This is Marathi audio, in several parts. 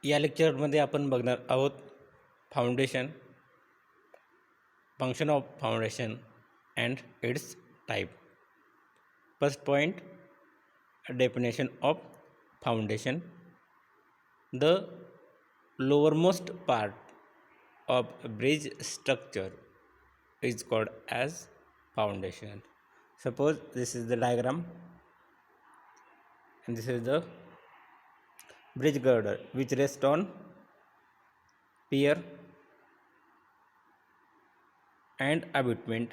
या लेक्चरमध्ये आपण बघणार आहोत foundation, function of foundation and it's type. First point, definition of foundation. The lowermost part of a bridge structure is called as foundation. Suppose this is the diagram and this is the bridge girder which rests on pier and abutment.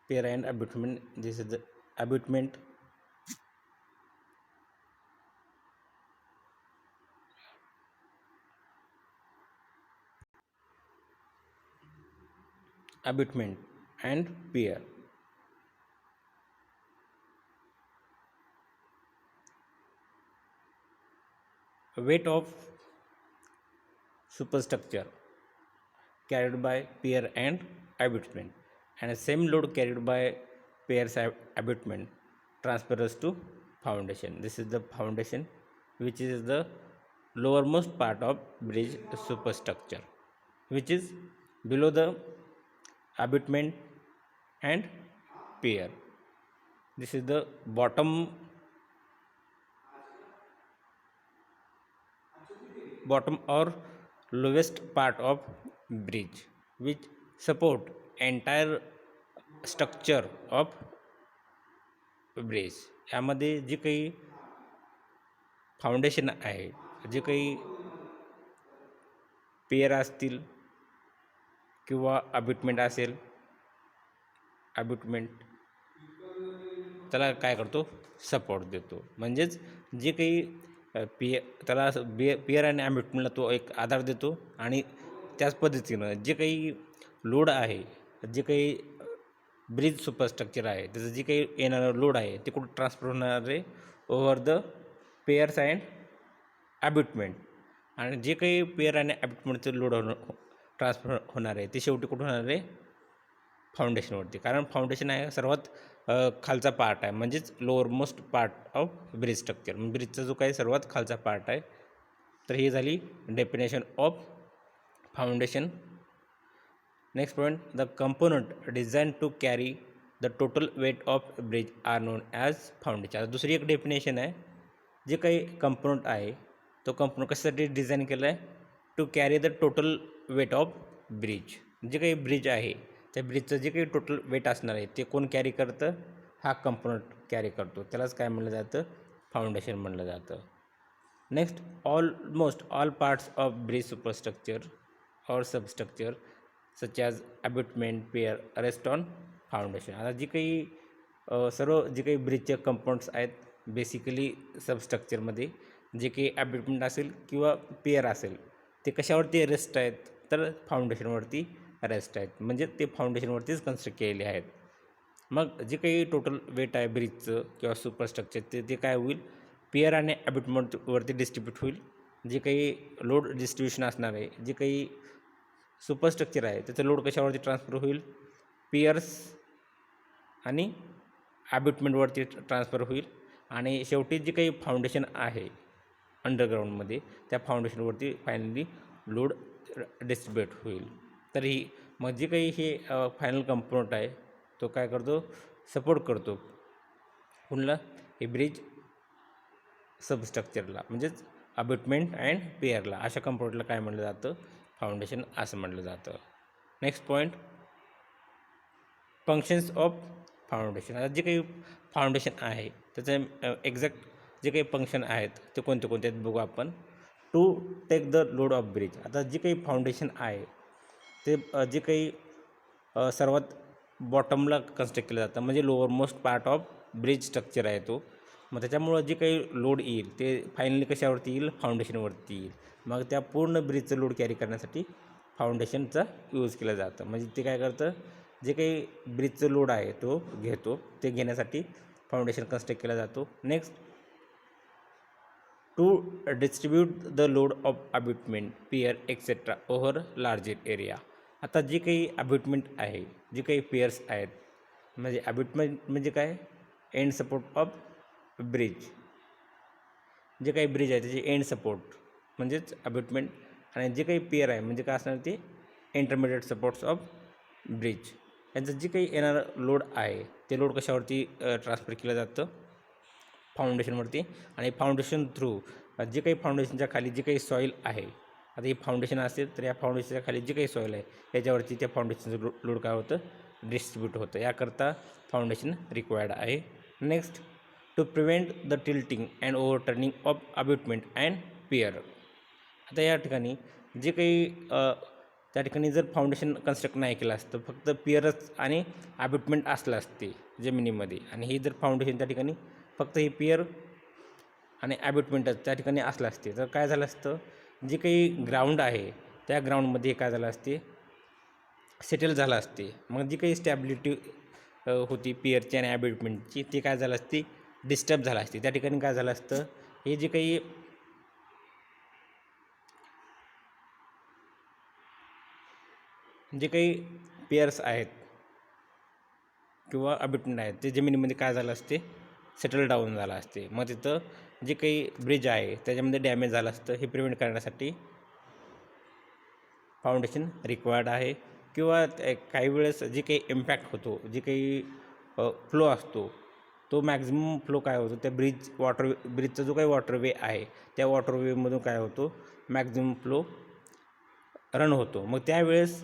Pier and abutment. This is the abutment. Abutment and pier. Weight of superstructure carried by pier and abutment, and the same load carried by piers abutment transfers to foundation. This is the foundation, which is the lowermost part of bridge superstructure, which is below the abutment and pier. This is the bottom or lowest part of bridge which support entire structure of bridge. यामध्ये जे काही फाउंडेशन आहे, जे काही पियर असतील किंवा अब्युटमेंट असेल, अब्युटमेंट त्याला काय करतो, सपोर्ट देतो. म्हणजेच जे काही त्याला पियर आणि अब्युटमेंटला तो एक आधार देतो आणि त्याच पद्धतीनं जे काही लोड आहे, जे काही ब्रिज सुपरस्ट्रक्चर आहे, त्याचं जे काही येणारं लोड आहे ते कुठं ट्रान्सफर होणार आहे, ओव्हर द पेयर्स अँड अब्युटमेंट. आणि जे काही पेयर आणि अब्युटमेंटचं लोड ट्रान्सफर होणार आहे ते शेवटी कुठं होणार आहे, फाउंडेशनवरती. कारण फाउंडेशन आहे सर्वात खालचा पार्ट आहे, म्हणजेच lower most part of bridge structure. ब्रिजचा जो काही सर्वात खालचा पार्ट आहे. तर ही झाली definition of foundation. Next point, the component design to carry the total weight of bridge are known as foundation. आता दुसरी एक डेफिनेशन आहे, जे काही कंपोनंट आहे तो कंपोनंट कशासाठी डिझाईन केला आहे, to carry the total weight of bridge. जे काही ब्रिज आहे त्या ब्रिजचं जे काही टोटल वेट असणार आहे ते कोण कॅरी करतं, हा कंपोनंट कॅरी करतो. त्यालाच काय म्हणलं जातं, फाउंडेशन म्हणलं जातं. Next, almost all parts of bridge superstructure और substructure such as abutment, pier rest on foundation. आता जी काही सर्व जे काही ब्रिजचे कंपोनंट्स आहेत, बेसिकली सबस्ट्रक्चरमध्ये जे काही अब्युटमेंट असेल किंवा पियर असेल ते कशावरती रेस्ट आहेत, तर फाउंडेशनवरती रेस्ट आहेत. म्हणजे ते फाउंडेशनवरतीच कन्स्ट्रक्ट केलेले आहेत. मग जे काही टोटल वेट आहे ब्रिजचं किंवा सुपरस्ट्रक्चर ते काय होईल, पियर आणि अब्युटमेंटवरती डिस्ट्रीब्यूट होईल. जे काही लोड डिस्ट्रीब्युशन असणार आहे, जे काही सुपरस्ट्रक्चर आहे त्याचं लोड कशावरती ट्रान्सफर होईल, पियर्स आणि अब्युटमेंटवरती ट्रान्सफर होईल. आणि शेवटी जे काही फाउंडेशन आहे अंडरग्राऊंडमध्ये त्या फाउंडेशनवरती फायनली लोड डिस्ट्रीब्यूट होईल. तर ही मग जे काही हे फायनल कंपोनंट आहे तो काय करतो, सपोर्ट करतो कुणाला, हे ब्रिज सबस्ट्रक्चरला, म्हणजेच अब्युटमेंट अँड पियरला. अशा कंपोनंटला काय म्हटलं जातं, फाउंडेशन असं म्हटलं जातं. Next point, functions of foundation. आता जे काही फाउंडेशन आहे त्याचं एक्झॅक्ट जे काही फंक्शन आहेत ते कोणते कोणते आहेत बघू आपण. To take the load of bridge. आता जे काही फाउंडेशन आहे ते जे काही सर्वात बॉटमला कन्स्ट्रक्ट केलं जातं, म्हणजे lower most part of bridge structure आहे तो. मग त्याच्यामुळं जे काही लोड येईल ते फायनली कशावरती येईल, फाउंडेशनवरती येईल. मग त्या पूर्ण ब्रिजचं लोड कॅरी करण्यासाठी फाउंडेशनचा यूज केलं जातं. म्हणजे ते काय करतं, जे काही ब्रिजचं लोड आहे तो घेतो, ते घेण्यासाठी फाउंडेशन कन्स्ट्रक्ट केला जातो. Next, to distribute the load of abutment, pier etcetera over larger area. आता जे काही अब्युटमेंट आहे, जे काही पियर्स आहेत, म्हणजे अब्युटमेंट म्हणजे काय, एंड सपोर्ट ऑफ ब्रिज. जे काही ब्रिज आहे त्याचे एंड सपोर्ट म्हणजेच अबॅटमेंट, आणि जे काही पियर आहे म्हणजे काय असणार ते इंटरमिडिएट सपोर्ट्स ऑफ ब्रिज. यांचं जे काही येणारं लोड आहे ते लोड कशावरती ट्रान्सफर केलं जातं, फाउंडेशनवरती. आणि फाउंडेशन थ्रू जे काही फाउंडेशनच्या खाली जे काही सॉईल आहे, आता ही फाउंडेशन असेल तर या फाउंडेशनच्या खाली जे काही सॉईल आहे याच्यावरती त्या फाउंडेशनचं लोड काय होतं, डिस्ट्रीब्यूट होतं. याकरता फाउंडेशन रिक्वायर्ड आहे. Next, to prevent the tilting and overturning of abutment and pier. आता या ठिकाणी जे काही त्या ठिकाणी जर फाउंडेशन कन्स्ट्रक्ट नाही केलं असतं, फक्त पियरच आणि अबॅटमेंट असलं असते जमिनीमध्ये, आणि ही जर फाउंडेशन त्या ठिकाणी फक्त ही पियर आणि अबॅटमेंटच त्या ठिकाणी असलं असते, तर काय झालं असतं, जे काही ग्राउंड आहे त्या ग्राउंडमध्ये काय झालं असते, सेटल झालं असते. मग जी काही स्टॅबिलिटी होती पियरची आणि अबॅटमेंटची ती काय झालं असती, डिस्टर्ब झालं असते. त्या ठिकाणी काय झालं असतं, हे जे काही पियर्स आहेत किंवा अबॅटमेंट आहेत ते जमिनीमध्ये काय झालं असते, सेटल डाऊन झालं असते. मग तिथं जे काही ब्रिज आहे त्याच्यामध्ये डॅमेज झालं असतं. हे प्रिव्हेंट करण्यासाठी फाउंडेशन रिक्वायर्ड आहे. किंवा काही वेळेस जे काही इम्पॅक्ट होतो, जे काही फ्लो असतो, तो मॅक्झिमम फ्लो काय होतो त्या ब्रिजचा जो काही वॉटरवे आहे त्या वॉटरवेमधून काय होतो, मॅक्झिमम फ्लो रन होतो. मग त्यावेळेस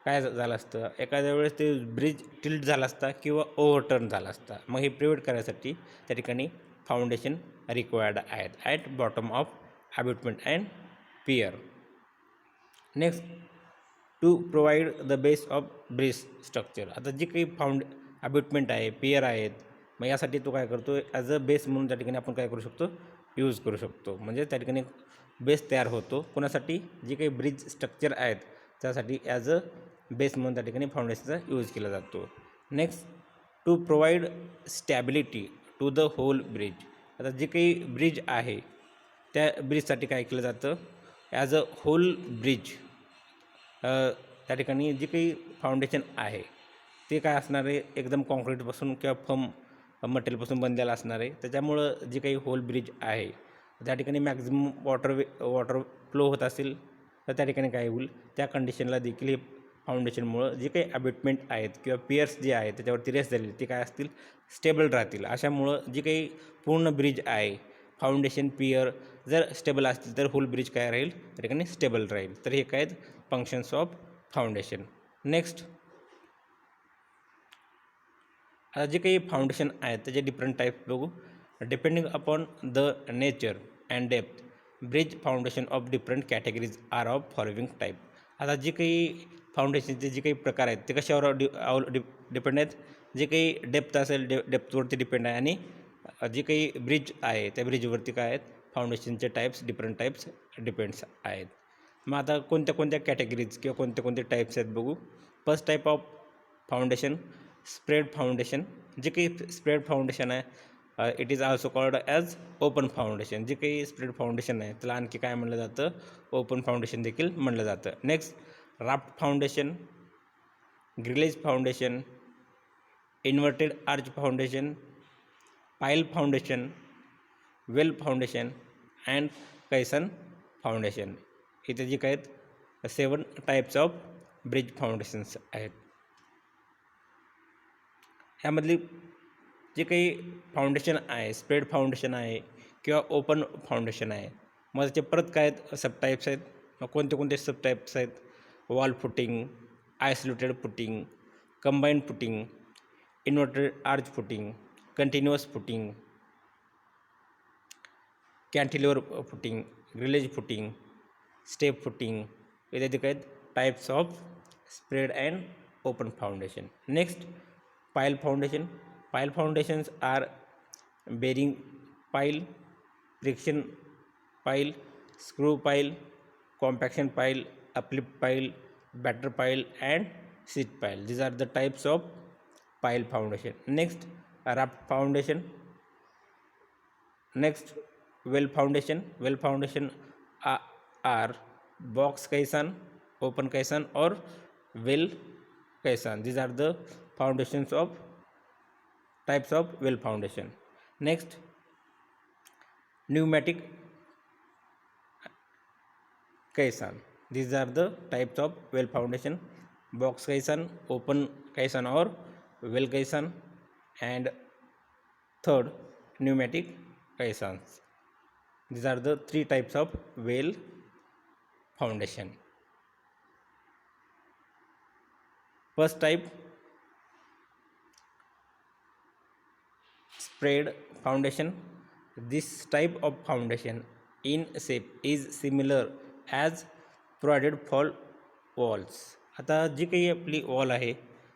काय झालं असतं, एखाद्या वेळेस ते ब्रिज टिल्ट झाला असता किंवा ओव्हरटर्न झाला असता. मग हे प्रिव्हेंट करण्यासाठी त्या ठिकाणी फाउंडेशन रिक्वायर्ड आहेत at bottom of abutment and pier. Next, to provide the base of bridge structure. आता जी काही अबॅटमेंट आहे, पियर आहेत, मग यासाठी तो काय करतो, ॲज अ बेस म्हणून त्या ठिकाणी आपण काय करू शकतो, यूज करू शकतो. म्हणजे त्या ठिकाणी बेस तयार होतो. कोणासाठी, जे काही ब्रिज स्ट्रक्चर आहेत त्यासाठी ॲज अ बेस म्हणून त्या ठिकाणी फाउंडेशनचा यूज केला जातो. Next, to provide stability to the whole bridge. आता जे काही ब्रिज आहे त्या ब्रिजसाठी काय केलं जातं, ॲज अ होल ब्रिज त्या ठिकाणी जे काही फाउंडेशन आहे ते काय असणार आहे, एकदम कॉन्क्रीटपासून किंवा फर्म मटेरियलपासून बनलेलं असणार आहे. त्याच्यामुळं जे काही होल ब्रिज आहे त्या ठिकाणी मॅक्झिमम वॉटर फ्लो होत असेल तर त्या ठिकाणी काय होईल, त्या कंडिशनला देखील हे फाउंडेशनमुळं जे काही अबॅटमेंट आहेत किंवा पियर्स जे आहेत त्याच्यावरती रेस्ट झालेले ते काय असतील, स्टेबल राहतील. अशामुळं जे काही पूर्ण ब्रिज आहे, फाउंडेशन पियर जर स्टेबल असतील तर होल ब्रिज काय राहील, त्या ठिकाणी स्टेबल राहील. तर हे काय आहेत फंक्शन्स ऑफ फाउंडेशन. नेक्स्ट, आता जे काही फाउंडेशन आहेत त्याचे डिफरंट टाईप बघू. Depending upon the nature and depth, bridge foundation of different categories are of following type. आता जे काही फाउंडेशनचे जे काही प्रकार आहेत ते कशावर डिपेंड आहेत, जे काही डेप्थ असेल डेप्थवरती डिपेंड आहे, आणि जे काही ब्रिज आहे त्या ब्रिजवरती काय आहेत फाउंडेशनचे डिफरंट टाईप्स डिपेंड्स आहेत. मग आता कोणत्या कोणत्या कॅटेगरीज किंवा कोणते कोणते टाईप्स आहेत बघू. First type of foundation, spread foundation. जे काही स्प्रेड फाउंडेशन आहे it is also called as open foundation. जे काही स्प्रेड फाउंडेशन आहे त्याला आणखी काय म्हणलं जातं, ओपन फाउंडेशन देखील म्हणलं जातं. Next, raft foundation, grillage foundation, inverted arch foundation, पाईल फाउंडेशन, वेल फाउंडेशन अँड कैसन फाउंडेशन. इथे जे काय आहेत 7 टाईप्स ऑफ ब्रिज फाउंडेशन्स आहेत. ह्यामधली जे काही फाउंडेशन आहे, स्प्रेड फाउंडेशन आहे किंवा ओपन फाउंडेशन आहे, मग त्याचे परत काय आहेत सबटाईप्स आहेत. मग कोणते कोणते सबटाईप्स आहेत, wall footing, isolated footing, combined footing, inverted arch footing, continuous footing, cantilever footing, grillage footing, step footing, इत्यादी काय आहेत types of spread and open foundation. Next, पाईल फाउंडेशन. पाईल फाउंडेशन्स आर बेरिंग पाईल, फ्रिक्शन पाईल, स्क्रू पाईल, कॉम्पॅक्शन पाईल, अपलिफ्ट पाईल, बॅटर पाईल अँड सीट पाईल. these are the types of pile foundation. Next, raft foundation. Next, well foundation. Well foundation are box caisson, open caisson or well caisson. These are the foundations of types of well foundation. Next, pneumatic कैसान. These are the types of well foundation: box कैसान, open कैसान or well कैसान, and third pneumatic caissons. These are the three types of well foundation. First type, spread foundation. This type of foundation in shape is similar as provided for walls. आता जी काही आपली वॉल आहे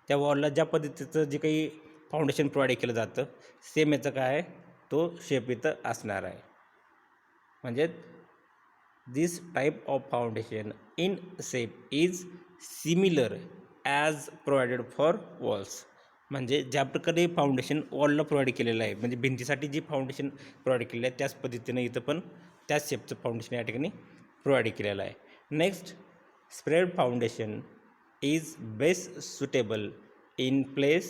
त्या वॉलला ज्या पद्धतीचं जे काही फाउंडेशन प्रोव्हाइड केलं जातं सेम याचं काय आहे तो शेप इथं असणार आहे. म्हणजे this type of foundation in shape is similar as provided for walls. म्हणजे ज्या प्रकारे फाउंडेशन वॉलला प्रोव्हाइड केलेलं आहे म्हणजे भिंतीसाठी जी फाउंडेशन प्रोव्हाइड केलेलं आहे त्याच पद्धतीनं इथं पण त्याच शेपचं फाउंडेशन या ठिकाणी प्रोव्हाइड केलेलं आहे. Next, spread foundation is best suitable in place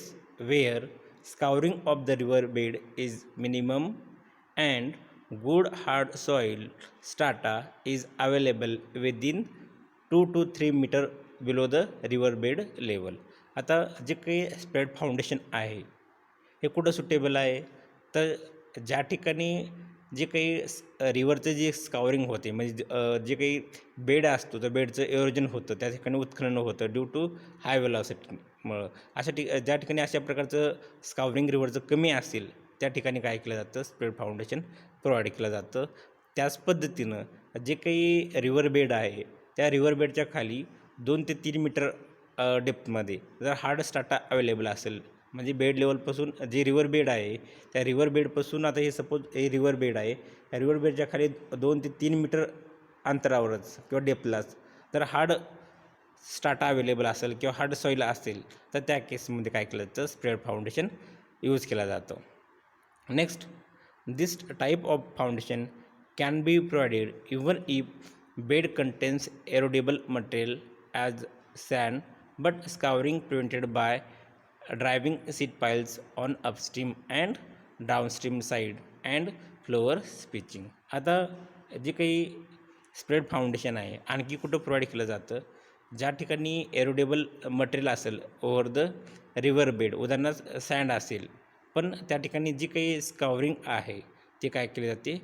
where scouring of the river bed is minimum and good hard soil strata is available within 2 to 3 meter below the river bed level. आता जे काही स्प्रेड फाउंडेशन आहे हे कुठं सुटेबल आहे तर ज्या ठिकाणी जे काही रिव्हरचं जे स्कावरिंग होते म्हणजे जे काही बेड असतो तर बेडचं एरोजन होतं त्या ठिकाणी उत्खनन होतं ड्यू टू हाय वेलॉसिटीमुळं. ज्या ठिकाणी अशा प्रकारचं स्कावरिंग रिव्हरचं कमी असेल त्या ठिकाणी काय केलं जातं स्प्रेड फाउंडेशन प्रोव्हाइड केलं जातं. त्याच पद्धतीनं जे काही रिव्हर बेड आहे त्या रिव्हर बेडच्या खाली 2 ते 3 मीटर डेप्थमध्ये जर हार्ड स्टार्टा अवेलेबल असेल म्हणजे बेड लेवलपासून जे रिव्हर बेड आहे त्या रिव्हर बेडपासून आता हे सपोज हे रिव्हर बेड आहे या रिव्हर बेडच्या खाली 2 ते 3 मीटर अंतरावरच किंवा डेप्थलाच जर हार्ड स्टार्टा अवेलेबल असेल किंवा हार्ड सॉईल असेल तर त्या केसमध्ये काय केलं जातं स्प्रेड फाउंडेशन यूज केला जातो. Next, this type of foundation can be provided even if bed contains erodible material as sand but scouring prevented by driving seed piles on upstream and downstream side and floor pitching. आता जे काही स्प्रेड फाउंडेशन आहे आणखी कुठं प्रोव्हाइड केलं जातं ज्या ठिकाणी एरोडेबल मटेरियल असेल ओव्हर द रिव्हर बेड उदाहरणार्थ सँड असेल पण त्या ठिकाणी जी काही स्कावरिंग आहे ते काय केले जाते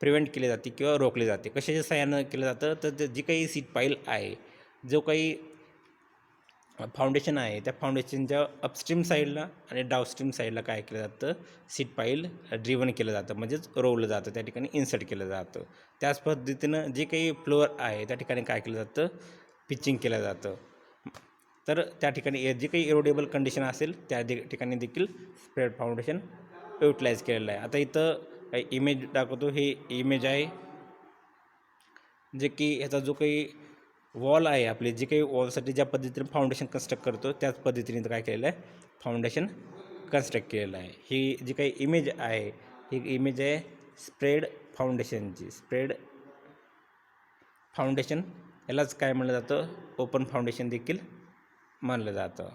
प्रिव्हेंट केले जाते किंवा रोखले जाते. कशाच्या सहाय्यानं केलं जातं तर जी काही सीट पाईल आहे जो काही फाउंडेशन आहे त्या फाउंडेशनच्या अपस्ट्रीम साईडला आणि डाऊनस्ट्रीम साईडला काय केलं जातं सीट पाईल ड्रिव्हन केलं जातं म्हणजेच रोवलं जातं त्या ठिकाणी इन्सर्ट केलं जातं. त्याच पद्धतीनं जे काही फ्लोअर आहे त्या ठिकाणी काय केलं जातं पिचिंग केलं जातं. तर त्या ठिकाणी जे काही एरोडेबल कंडिशन असेल त्या ठिकाणी देखील स्प्रेड फाउंडेशन युटिलाइज केलेलं आहे. आता इथं इमेज दाखवतो हे इमेज आहे जे की ह्याचा जो काही वॉल आहे आपले जे काही वॉलसाठी ज्या पद्धतीने फाउंडेशन कन्स्ट्रक्ट करतो त्याच पद्धतीने काय केलेलं आहे फाउंडेशन कन्स्ट्रक्ट केलेलं आहे. ही जी काही इमेज आहे ही इमेज आहे स्प्रेड फाउंडेशनची. स्प्रेड फाउंडेशन यालाच काय म्हणलं जातं ओपन फाउंडेशन देखील मानलं जातं.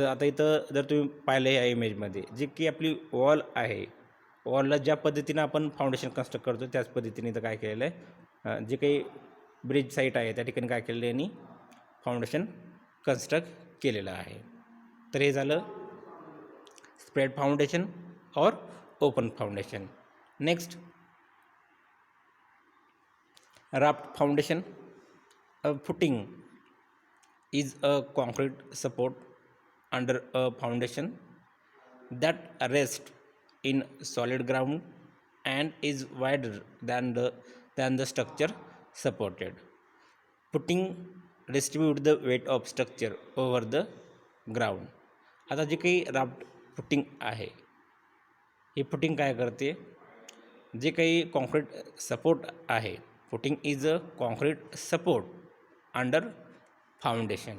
आता इथं जर तुम्ही पाहिलं या इमेजमध्ये जी की आपली वॉल आहे वॉलला ज्या पद्धतीनं आपण फाउंडेशन कन्स्ट्रक्ट करतो त्याच पद्धतीने इथं काय केलेलं आहे जे काही ब्रिज साईट आहे त्या ठिकाणी काय केलेलं आहे यांनी फाउंडेशन कन्स्ट्रक्ट केलेलं आहे. तर हे झालं स्प्रेड फाउंडेशन और open foundation. Next, raft foundation. Footing is a concrete support under a foundation that rests in solid ground and is wider than the structure supported. Putting distribute the weight of structure over the ground. आता जे काही राफ्ट फुटिंग आहे ही फुटिंग काय करते जे काही कॉन्क्रीट सपोर्ट आहे footing is a concrete support under foundation.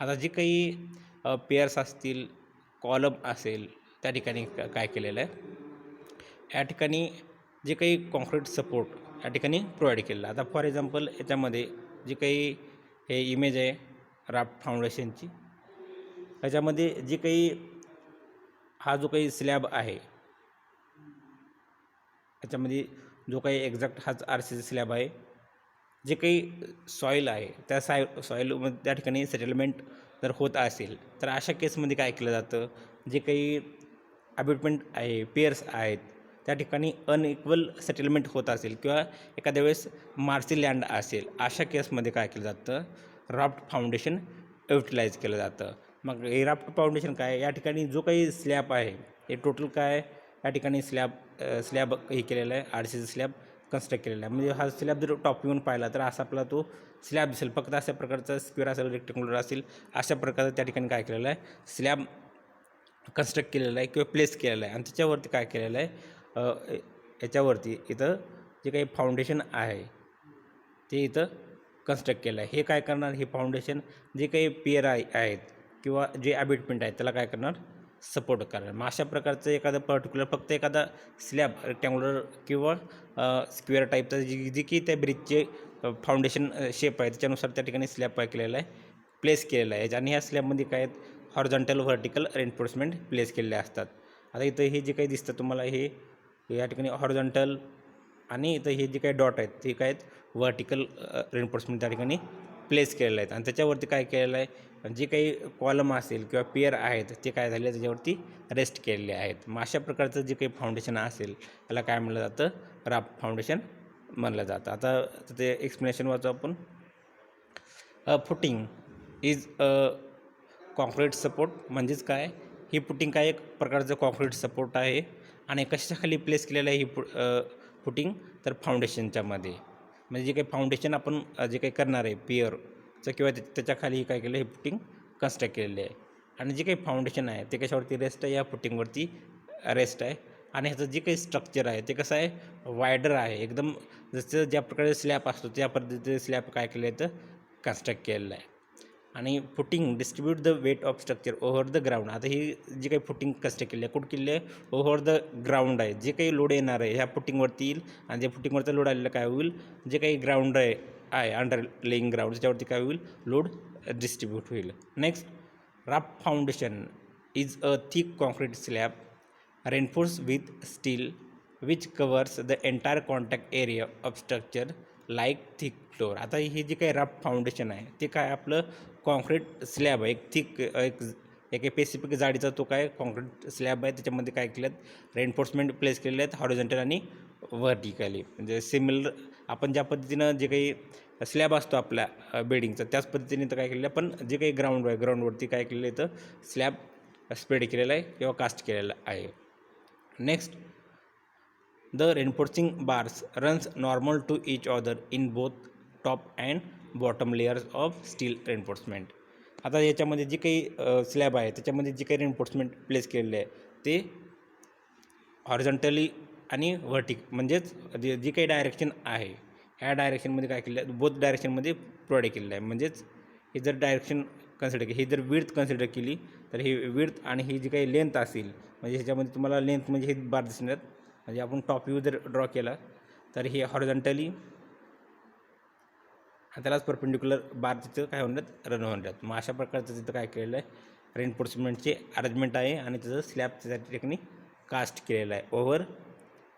आता जे काही पेअर्स असतील कॉलम असेल त्या ठिकाणी काय केलेलं आहे या ठिकाणी जे काही कॉन्क्रीट सपोर्ट या ठिकाणी प्रोव्हाइड केलेलं आहे. आता फॉर एक्झाम्पल याच्यामध्ये जे काही हे इमेज आहे राफ्ट फाउंडेशनची याच्यामध्ये जे काही हा जो काही स्लॅब आहे याच्यामध्ये जो काही एक्झॅक्ट हाच RCC स्लॅब आहे. जे काही सॉईल आहे त्या सॉईलमध्ये त्या ठिकाणी सेटलमेंट जर होत असेल तर अशा केसमध्ये काय केलं जातं, जे काही अबॅटमेंट आहे, पियर्स आहेत, त्या ठिकाणी अनइक्वल सेटलमेंट होत असेल किंवा एखाद्या वेळेस मार्सी लँड असेल, अशा केसमध्ये काय केलं जातं, राफ्ट फाउंडेशन युटिलाइज केलं जातं. मग हे राफ्ट फाउंडेशन काय, या ठिकाणी जो काही स्लॅब आहे हे टोटल काय या ठिकाणी स्लॅब हे केलेलं आहे, RCC स्लॅब कन्स्ट्रक्ट केलेला आहे. म्हणजे हा स्लॅब जर टॉप येऊन पाहिला तर असा आपला तो स्लॅब दिसेल. फक्त अशा प्रकारचा स्क्वेअर असेल, रेक्टेंग्युलर असेल, अशा प्रकारचं त्या ठिकाणी काय केलेलं आहे, स्लॅब कन्स्ट्रक्ट केलेलं आहे किंवा प्लेस केलेलं आहे. आणि त्याच्यावरती काय केलेलं आहे, याच्यावरती इथं जे काही फाउंडेशन आहे ते इथं कन्स्ट्रक्ट केलं आहे. हे काय करणार, हे फाउंडेशन जे काही पियर आहेत किंवा जे अबॅटमेंट आहेत त्याला काय करणार, सपोर्ट करणार. मग अशा प्रकारचं एखादं पर्टिक्युलर फक्त एखादा स्लॅब रेक्टँग्युलर किंवा स्क्वेअर टाईपचा जी की त्या ब्रिजचे फाउंडेशन शेप आहे त्याच्यानुसार त्या ठिकाणी स्लॅब काय केलेला आहे, प्लेस केलेला आहे. आणि ह्या स्लॅबमध्ये काय आहेत, हॉरिझॉन्टल व्हर्टिकल रेन्फोर्समेंट प्लेस केलेले असतात. आता इथं हे जे काही दिसतं तुम्हाला हे या ठिकाणी हॉरिझॉन्टल आणि इथं हे जे काही डॉट आहेत ते काय आहेत, व्हर्टिकल रेन्फोर्समेंट त्या ठिकाणी प्लेस केलेले आहेत. आणि त्याच्यावरती काय केलेलं आहे, जे काही कॉलम असेल किंवा पियर आहेत ते काय झाले त्याच्यावरती रेस्ट केलेले आहेत. मग अशा प्रकारचं जे काही फाउंडेशन असेल त्याला काय म्हणलं जातं, राफ्ट फाउंडेशन म्हणलं जातं. आता ते एक्सप्लेनेशन वाचू आपण. Footing is concrete support. म्हणजेच काय, ही फुटिंग काय एक प्रकारचं कॉन्क्रीट सपोर्ट आहे. आणि कशाखाली प्लेस केलेलं आहे ही फुटिंग, तर फाउंडेशनच्या मध्ये. म्हणजे जे काही फाउंडेशन आपण जे काही करणार आहे पियरचं किंवा त्याच्याखाली काय केलं, हे फुटिंग कन्स्ट्रक्ट केलेले आहे. आणि जे काही फाउंडेशन आहे ते कशावरती रेस्ट आहे, या फुटिंगवरती रेस्ट आहे. आणि ह्याचं जे काही स्ट्रक्चर आहे ते कसं आहे, वायडर आहे एकदम. जसं ज्या प्रकारे स्लॅब असतो त्या पद्धतीने स्लॅब काय केलं आहे तर कन्स्ट्रक्ट केलेलं आहे. आणि footing distribute the weight of structure over the ground. आता ही जी काही फुटिंग कन्स्ट्रक्ट केली आहे कुठं केली आहे, ओव्हर द ग्राउंड आहे. जे काही लोड येणार आहे ह्या फुटिंगवरती येईल. आणि जे फुटिंगवरचा लोड आलेला काय होईल, जे काही ग्राउंड आहे अंडर लेईंग ग्राउंड त्याच्यावरती काय होईल, लोड डिस्ट्रीब्यूट होईल. Next, raft foundation is a thick concrete slab reinforced with steel which covers the entire contact area of structure like thick floor. आता हे जे काही राफ्ट फाउंडेशन आहे ते काय आपलं कॉन्क्रीट स्लॅब आहे, एक थिक एक स्पेसिफिक जाडीचा तो काय कॉन्क्रीट स्लॅब आहे. त्याच्यामध्ये काय केलं आहेत, रेन्फोर्समेंट प्लेस केलेले आहेत हॉरिझॉन्टल आणि व्हर्टिकली. म्हणजे सिमिलर आपण ज्या पद्धतीनं जे काही स्लॅब असतो आपल्या बिल्डिंगचा त्याच पद्धतीने तर काय केलेलं आहे, पण जे काही ग्राउंड आहे ग्राउंडवरती काय केलेलं आहे तर स्लॅब स्प्रेड केलेला आहे किंवा कास्ट केलेला आहे. Next, the reinforcing bars runs normal to each other in both top and bottom layers of steel reinforcement. आता याच्यामध्ये जे काही स्लॅब आहे त्याच्यामध्ये जे काही रेन्फोर्समेंट प्लेस केलेले आहे ते हॉरिझॉन्टली आणि म्हणजेच जी काही डायरेक्शन आहे ह्या डायरेक्शनमध्ये काय केलं आहे, बोथ डायरेक्शनमध्ये प्रोव्हाइड केलेलं आहे. म्हणजेच हे जर डायरेक्शन कन्सिडर केली, ही जर विड्थ कन्सिडर केली तर ही विड्थ आणि ही जी काही लेंथ असेल, म्हणजे ह्याच्यामध्ये तुम्हाला लेंथ म्हणजे हे बार दिसणार. म्हणजे आपण टॉप व्ह्यू जर ड्रॉ केला तर हे हॉरिझॉन्टली त्यालाच परपेंडिक्युलर बार तिथं काय होणार, रन होणार. मग अशा प्रकारचं तिथं काय केलेलं आहे, रेन्फोर्समेंटचे अरेंजमेंट आहे आणि त्याचं स्लॅब त्या ठिकाणी कास्ट केलेलं आहे ओव्हर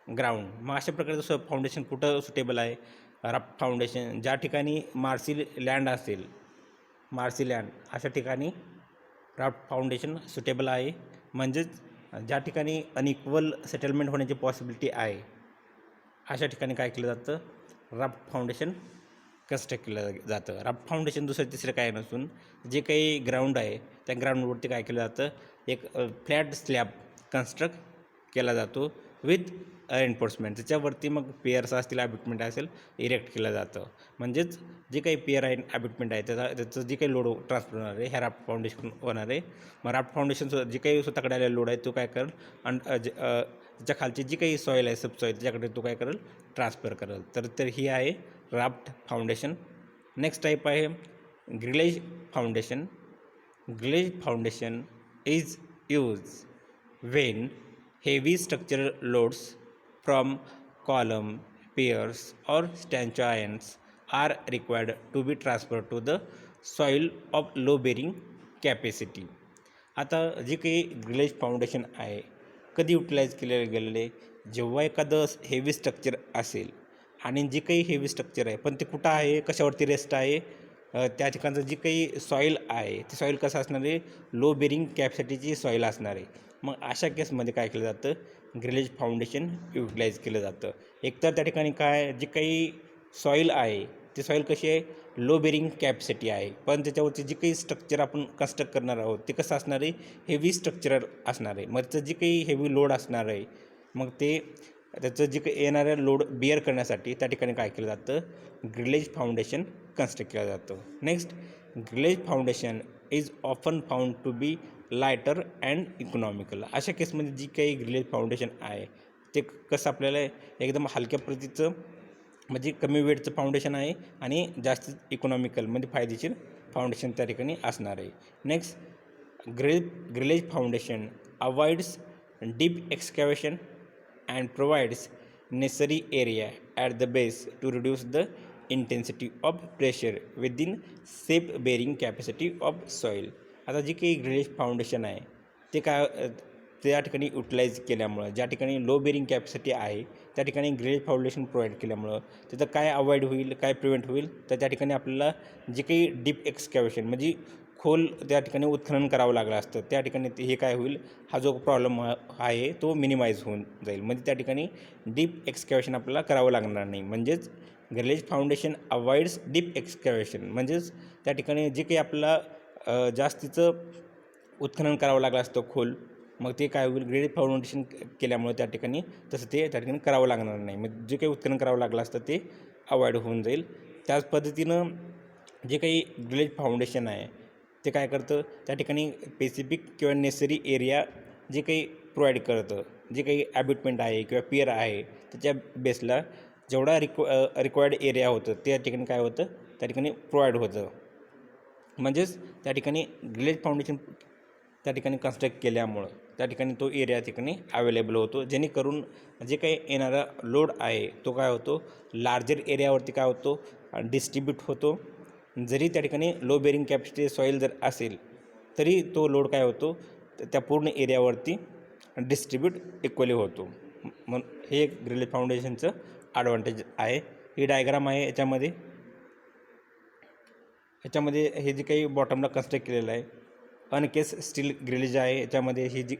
ग्राउंड. मग अशा प्रकारचं फाउंडेशन कुठं सुटेबल आहे, राफ्ट फाउंडेशन ज्या ठिकाणी मार्सी लँड असेल, मार्सी लँड अशा ठिकाणी राफ्ट फाउंडेशन सुटेबल आहे. म्हणजेच ज्या ठिकाणी अनइक्वल सेटलमेंट होण्याची पॉसिबिलिटी आहे अशा ठिकाणी काय केलं जातं, राफ्ट फाउंडेशन कन्स्ट्रक्ट केलं जातं. राफ्ट फाउंडेशन दुसरं तिसरं काय नसून जे काही ग्राउंड आहे त्या ग्राउंडवरती काय केलं जातं, एक फ्लॅट स्लॅब कन्स्ट्रक्ट केला जातो विथ रेन्फोर्समेंट. त्याच्यावरती मग पेयर्स असतील, अबॅटमेंट असेल, इरेक्ट केलं जातं. म्हणजेच जे काही पेयर आहे अबॅटमेंट आहे त्याचं जे काही लोड ट्रान्सफर होणार आहे ह्या राफ्ट फाउंडेशन होणार आहे. मग राफ्ट फाउंडेशन जे काही स्वतःकडे आलेला लोड आहे तो काय करेल, आणि त्याच्या खालची जी काही सॉईल आहे सबसॉईल त्याच्याकडे तो काय करेल, ट्रान्सफर करेल. तर ही आहे राफ्ट फाउंडेशन. नेक्स्ट टाईप आहे grillage foundation. Grillage foundation is use when heavy structural loads from column, piers or stanchions are required to be transferred to the soil of low bearing capacity. आता जे काही ग्रिलेज फाउंडेशन आहे कधी युटिलाइज केले गेलेले, जेव्हा एखादं हेवी स्ट्रक्चर असेल आणि जे काही हेवी स्ट्रक्चर आहे पण ते कुठं आहे, कशावरती रेस्ट आहे, त्या ठिकाणचं जी काही सॉईल आहे ते सॉईल कसं असणार आहे, लो बेरिंग कॅपॅसिटीची सॉईल असणार आहे. मग अशा केसमध्ये काय केलं जातं, ग्रिलेज फाउंडेशन युटिलाइज केलं जातं. एकतर त्या ठिकाणी काय जे काही सॉईल आहे ते सॉईल कशी आहे, लो बेरिंग कॅपॅसिटी आहे, पण त्याच्यावरती जे काही स्ट्रक्चर आपण कन्स्ट्रक्ट करणार आहोत ते कसं असणार आहे, हेवी स्ट्रक्चर असणार आहे. मग त्याचं जे काही हेवी लोड असणार आहे मग ते त्याचं जे काही येणारं लोड बिअर करण्यासाठी त्या ठिकाणी काय केलं जातं, ग्रिलेज फाउंडेशन कन्स्ट्रक्ट केलं जातं. Next, grillage foundation is often found to be lighter and economical. अशा केसमध्ये जी काही ग्रिलेज फाउंडेशन आहे ते कसं आपल्याला एकदम हलक्या प्रतीचं म्हणजे कमी वेटचं फाउंडेशन आहे आणि जास्त इकॉनॉमिकल म्हणजे फायदेशीर फाउंडेशन त्या ठिकाणी असणार आहे. Next, grillage foundation avoids deep excavation and provides necessary area at the base to reduce the intensity of pressure within safe bearing capacity of soil. आता जी काही ग्रिलेज फाउंडेशन आहे ते काय त्या ठिकाणी युटिलाइज केल्यामुळं, ज्या ठिकाणी लो बेरिंग कॅपॅसिटी आहे त्या ठिकाणी ग्रिलेज फाउंडेशन प्रोव्हाइड केल्यामुळं तिथं काय अवॉइड होईल, काय प्रिव्हेंट होईल, तर त्या ठिकाणी आपल्याला जे काही डीप एक्सकॅव्हेशन म्हणजे खोल त्या ठिकाणी उत्खनन करावं लागलं असतं, त्या ठिकाणी हे काय होईल, हा जो प्रॉब्लेम आहे तो मिनिमाइज होऊन जाईल. म्हणजे त्या ठिकाणी डीप एक्सकॅव्हेशन आपल्याला करावं लागणार नाही. म्हणजेच ग्रिलेज फाउंडेशन अवॉइड्स डीप एक्सकॅव्हेशन, म्हणजेच त्या ठिकाणी जे काही आपल्याला जास्तीचं उत्खनन करावं लागलं असतं खोल, मग ते काय होईल, ग्रिलेज फाउंडेशन केल्यामुळे त्या ठिकाणी तसं ते त्या ठिकाणी करावं लागणार नाही. मग जे काही उत्खनन करावं लागलं असतं ते अवॉइड होऊन जाईल. त्याच पद्धतीनं जे काही ग्रिलेज फाउंडेशन आहे ते काय करतं, त्या ठिकाणी स्पेसिफिक किंवा नेसेसरी एरिया जे काही प्रोव्हाइड करतं, जे काही ॲबिटमेंट आहे किंवा पियर आहे त्याच्या बेसला जेवढा रिक्वायर्ड एरिया होतं त्या ठिकाणी काय होतं, त्या ठिकाणी प्रोव्हाइड होतं. म्हणजेच त्या ठिकाणी ग्रिलेज फाउंडेशन त्या ठिकाणी कन्स्ट्रक्ट केल्यामुळं त्या ठिकाणी तो एरिया ठिकाणी अवेलेबल होतो, जेणेकरून जे काही येणारा लोड आहे तो काय होतो, लार्जर एरियावरती काय होतो, डिस्ट्रीब्यूट होतो. जरी त्या ठिकाणी लो बेरिंग कॅपॅसिटी सॉईल जर असेल तरी तो लोड काय होतो, त्या पूर्ण एरियावरती डिस्ट्रीब्यूट इक्वली होतो. मग हे एक ग्रिलेज फाउंडेशनचं ॲडव्हान्टेज आहे. ही डायग्राम आहे याच्यामध्ये हे जे काही बॉटमला कन्स्ट्रक्ट केलेलं आहे अनकेस स्टील ग्रिलेज आहे याच्यामध्ये ही जी,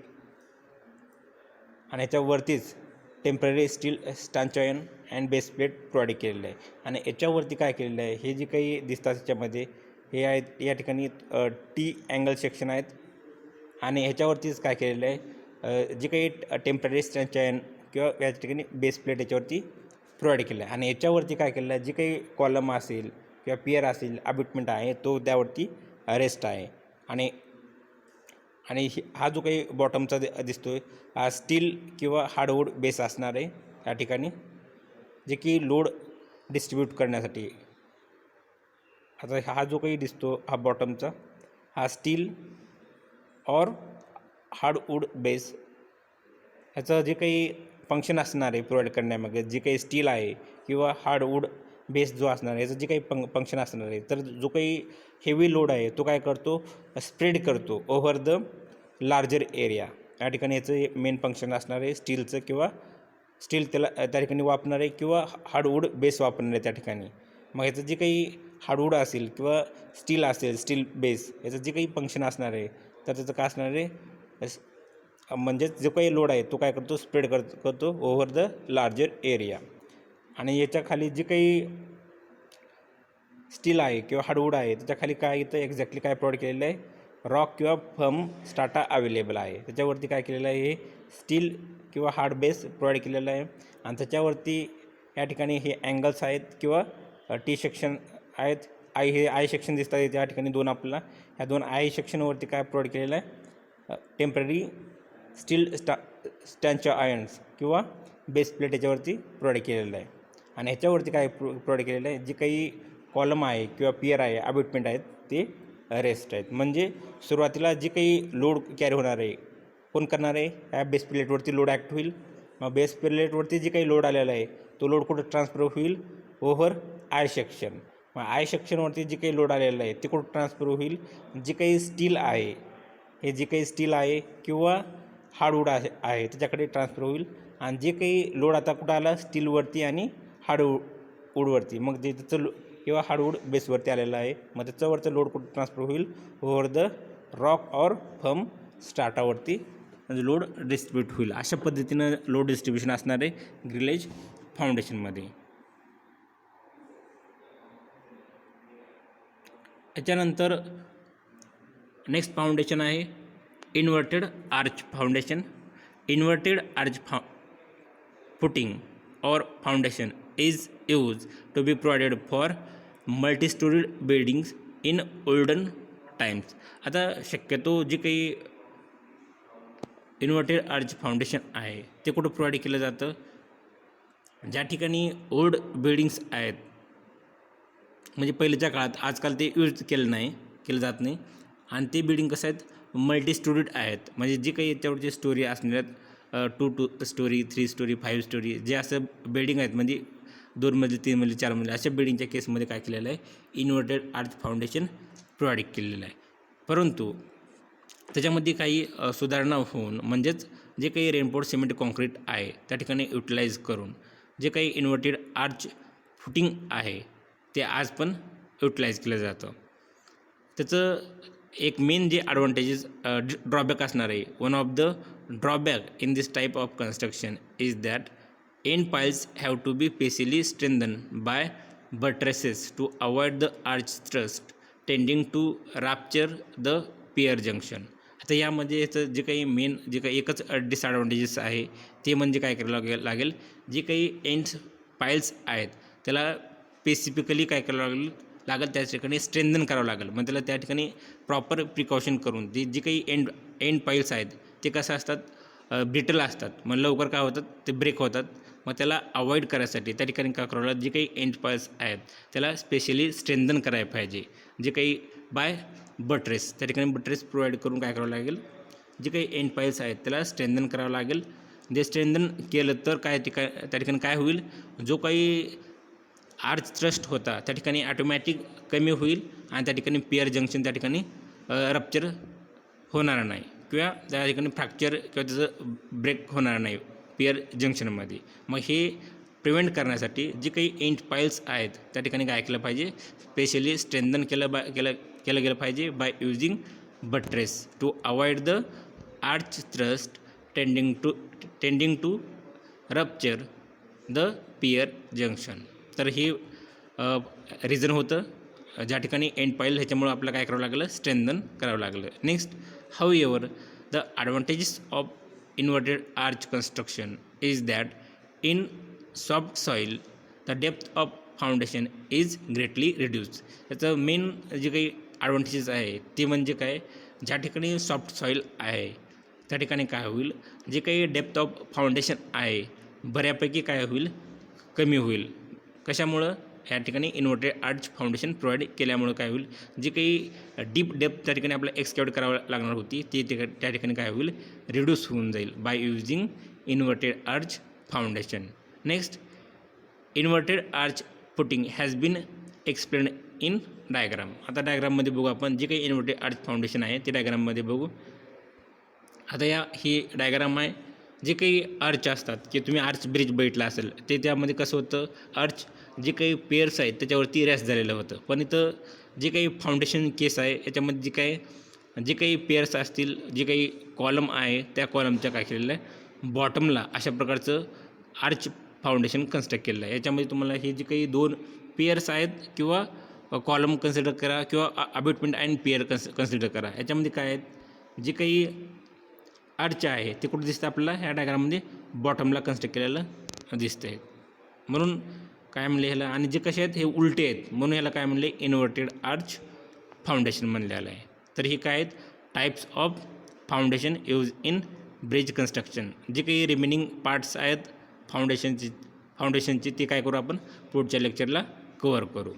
आणि याच्यावरतीच temporary steel stanchion and base plate provide केलेलं आहे. आणि याच्यावरती काय केलेलं आहे, हे जे काही दिसतात याच्यामध्ये हे आहेत या ठिकाणी टी अँगल सेक्शन आहेत. आणि ह्याच्यावरतीच काय केलेलं आहे, जे काही टेम्पररी स्टँचायन किंवा या ठिकाणी बेस प्लेट याच्यावरती प्रोव्हाइड केलं आहे. आणि याच्यावरती काय केलेलं आहे, जे काही कॉलम असेल किंवा पियर असेल, अबिटमेंट आहे तो त्यावरती रेस्ट आहे. आणि हा जो काही बॉटमचा दिसतोय हा स्टील किंवा हार्डवूड बेस असणार आहे या ठिकाणी, जे की लोड डिस्ट्रीब्यूट करण्यासाठी. आता हा जो काही दिसतो हा बॉटमचा हा स्टील और हार्डवूड बेस ह्याचं जे काही फंक्शन असणार आहे प्रोव्हाइड करण्यामागे, जे काही स्टील आहे किंवा हार्डवूड बेस जो असणार आहे याचं जे काही फंक्शन असणार आहे, तर जो काही हेवी लोड आहे तो काय करतो, स्प्रेड करतो ओव्हर द लार्जर एरिया. या ठिकाणी याचं मेन फंक्शन असणार आहे स्टीलचं, किंवा स्टील त्याला त्या ठिकाणी वापरणार आहे किंवा हार्डवूड बेस वापरणार आहे त्या ठिकाणी. मग याचं जे काही हार्डवूड असेल किंवा स्टील असेल, स्टील बेस याचं जे काही फंक्शन असणार आहे तर त्याचं काय असणार आहे, म्हणजेच जो काही लोड आहे तो काय करतो, स्प्रेड करतो ओव्हर द लार्जर एरिया. आणि याच्या खाली जे काही स्टील आहे किंवा हार्डवूड आहे त्याच्या खाली काय इथं एक्झॅक्टली काय प्रोव्हाइड केलेलं आहे, रॉक किंवा फर्म स्टार्टा अवेलेबल आहे. त्याच्यावरती काय केलेलं आहे, हे स्टील किंवा हार्ड बेस प्रोव्हाइड केलेलं आहे. आणि त्याच्यावरती या ठिकाणी हे अँगल्स आहेत किंवा टी सेक्शन आहेत. हे आय सेक्शन दिसतात त्या ठिकाणी दोन आपल्याला. ह्या दोन आय सेक्शनवरती काय प्रोव्हाइड केलेलं आहे, टेम्पररी स्टील स्टँचा आयन्स किंवा बेस प्लेट याच्यावरती प्रोव्हाइड केलेलं आहे. आणि ह्याच्यावरती काय प्रोव्हाइड केलेलं आहे, जे काही कॉलम आहे किंवा पियर आहे, अबिटमेंट आहेत ते रेस्ट आहेत. म्हणजे सुरुवातीला जे काही लोड कॅरी होणार आहे कोण करणार आहे, ह्या बेस प्लेटवरती लोड ॲक्ट होईल. मग बेस प्लेटवरती जे काही लोड आलेला आहे तो लोड कुठं ट्रान्सफर होईल, ओव्हर आय सेक्शन. मग आय सेक्शनवरती जे काही लोड आलेलं आहे ते कुठं ट्रान्सफर होईल, जे काही स्टील आहे हे जे काही स्टील आहे किंवा हार्डवूड आहे त्याच्याकडे ट्रान्सफर होईल. आणि जे काही लोड आता कुठं आला स्टीलवरती आणि हार्डवूडवरती, मग ते त्याचं किंवा हार्डवूड बेसवरती आलेलं आहे, मग त्याच्यावरचं लोड कुठं ट्रान्सफर होईल, ओव्हर द रॉक और फर्म स्टार्टावरती लोड डिस्ट्रीब्यूट होईल. अशा पद्धतीनं लोड डिस्ट्रीब्युशन असणार आहे ग्रिलेज फाउंडेशनमध्ये. याच्यानंतर नेक्स्ट फाउंडेशन आहे inverted arch foundation. Inverted arch footing और foundation is use to be provided for multistoried buildings in olden times. आता शक्यतो जे काही इन्व्हर्टेड आर्च फाउंडेशन आहे ते कुठं प्रोव्हाइड केलं जातं, ज्या ठिकाणी ओल्ड बिल्डिंग्स आहेत, म्हणजे पहिल्याच्या काळात, आजकाल ते यूज केलं जात नाही, आणि ते बिल्डिंग कसं आहेत मल्टी स्टोरीड आहेत, म्हणजे जे काही याच्यावरची स्टोरी असणार आहेत 2 स्टोरी 3 स्टोरी 5 स्टोरी जे असं बिल्डिंग आहेत, म्हणजे 2 मजली 3 मजली 4 मजली अशा बिल्डिंगच्या केसमध्ये काय केलेलं आहे, इन्व्हर्टेड आर्च फाउंडेशन प्रोव्हाइड केलेलं आहे. परंतु त्याच्यामध्ये काही सुधारणा होऊन, म्हणजेच जे काही रेनफोर्स सिमेंट कॉन्क्रीट आहे त्या ठिकाणी युटिलाइज करून जे काही इन्व्हर्टेड आर्च फुटिंग आहे ते आज पण युटिलाइज केलं जातं. त्याचं एक मेन जे ॲडव्हान्टेजेस ड्रॉबॅक असणार आहे, one of the drawback in this type of construction is that end piles have to be specially strengthen by buttresses to avoid the arch thrust tending to rupture the pier junction. आता यामध्ये याचं जे काही मेन जे काही एकच डिसॲडव्हान्टेजेस आहे ते म्हणजे काय करायला लागेल, जे काही एंड्स पाइल्स आहेत त्याला स्पेसिफिकली काय करावं लागेल त्या ठिकाणी स्ट्रेंथन करावं लागेल. मग त्याला त्या ठिकाणी प्रॉपर प्रिकॉशन करून ते जे काही एंड पाइल्स आहेत ते कसं असतात ब्रिटल असतात, मग लवकर काय होतात ते ब्रेक होतात. मग त्याला अवॉइड करायसाठी त्या ठिकाणी काय करावं लागेल, जे काही एंड पाइल्स आहेत त्याला स्पेशली स्ट्रेंथन करायला पाहिजे, जे काही बाय बट्रेस त्या ठिकाणी बट्रेस प्रोव्हाइड करून काय करावं लागेल, जे काही एंड पाइल्स आहेत त्याला स्ट्रेंथन करावं लागेल. जे स्ट्रेंथन केलं तर काय त्या ठिकाणी काय होईल, जो काही आर्च थ्रस्ट होता त्या ठिकाणी ॲटोमॅटिक कमी होईल आणि त्या ठिकाणी पियर जंक्शन त्या ठिकाणी रप्चर होणार नाही किंवा त्या ठिकाणी फ्रॅक्चर किंवा त्याचं ब्रेक होणार नाही पियर जंक्शनमध्ये. मग हे प्रिव्हेंट करण्यासाठी जे काही एंड पाइल्स आहेत त्या ठिकाणी काय केलं पाहिजे, स्पेशली स्ट्रेंथन केलं गेलं पाहिजे by using buttress to avoid the arch thrust tending to rupture the pier junction. तर हे रिझन होतं ज्या ठिकाणी एंड पाईल ह्याच्यामुळं आपल्याला काय करावं लागलं, स्ट्रेंथन करावं लागलं. Next, how ever the advantages of inverted arch construction is that in soft soil the depth of foundation is greatly reduce. याचं मेन जे काही ॲडव्हान्टेजेस आहे ते म्हणजे काय, ज्या ठिकाणी सॉफ्ट सॉईल आहे त्या ठिकाणी काय होईल, जे काही डेप्थ ऑफ फाउंडेशन आहे बऱ्यापैकी काय होईल, कमी होईल. कशामुळं, या ठिकाणी इन्व्हर्टेड आर्च फाउंडेशन प्रोव्हाइड केल्यामुळं काय होईल, जी काही डीप डेप्थ त्या ठिकाणी आपल्याला एक्सकॅव्हेट करावं लागणार होती ती त्या ठिकाणी काय होईल, रिड्यूस होऊन जाईल by using inverted arch foundation. Next, inverted arch footing has been explained in diagram. आता डायग्राममध्ये बघू आपण, जे काही इन्व्हर्टेड आर्च फाउंडेशन आहे ते डायग्राममध्ये बघू. आता ही डायग्राम आहे. जे काही आर्च असतात की तुम्ही आर्च ब्रिज बघितला असेल ते त्यामध्ये कसं होतं, आर्च जे काही पेयर्स आहेत त्याच्यावरती रॅश झालेलं होतं. पण इथं जे काही फाउंडेशन केस आहे याच्यामध्ये जे काही पेयर्स असतील, जे काही कॉलम आहे त्या कॉलमच्या काय केलेलं आहे, बॉटमला अशा प्रकारचं आर्च फाउंडेशन कन्स्ट्रक्ट केलेलं आहे. याच्यामध्ये तुम्हाला हे जे काही 2 पेयर्स आहेत किंवा कॉलम कन्सिडर करा किंवा अबॅटमेंट अँड पेयर कन्सिडर करा. याच्यामध्ये काय आहेत, जे काही आर्च आहे ते कुठे दिसतं आपल्याला, ह्या डायग्राममध्ये बॉटमला कन्स्ट्रक्ट केलेलं दिसतं आहे. म्हणून काय म्हणले ह्याला, आणि जे कसे आहेत हे उलटे आहेत म्हणून ह्याला काय म्हणले, इन्व्हर्टेड आर्च फाउंडेशन म्हणलेलं आहे. तर हे काय आहेत, types of foundation use in bridge construction. जे काही रिमेनिंग पार्ट्स आहेत फाउंडेशनची ते काय करू आपण पुढच्या लेक्चरला कवर करू.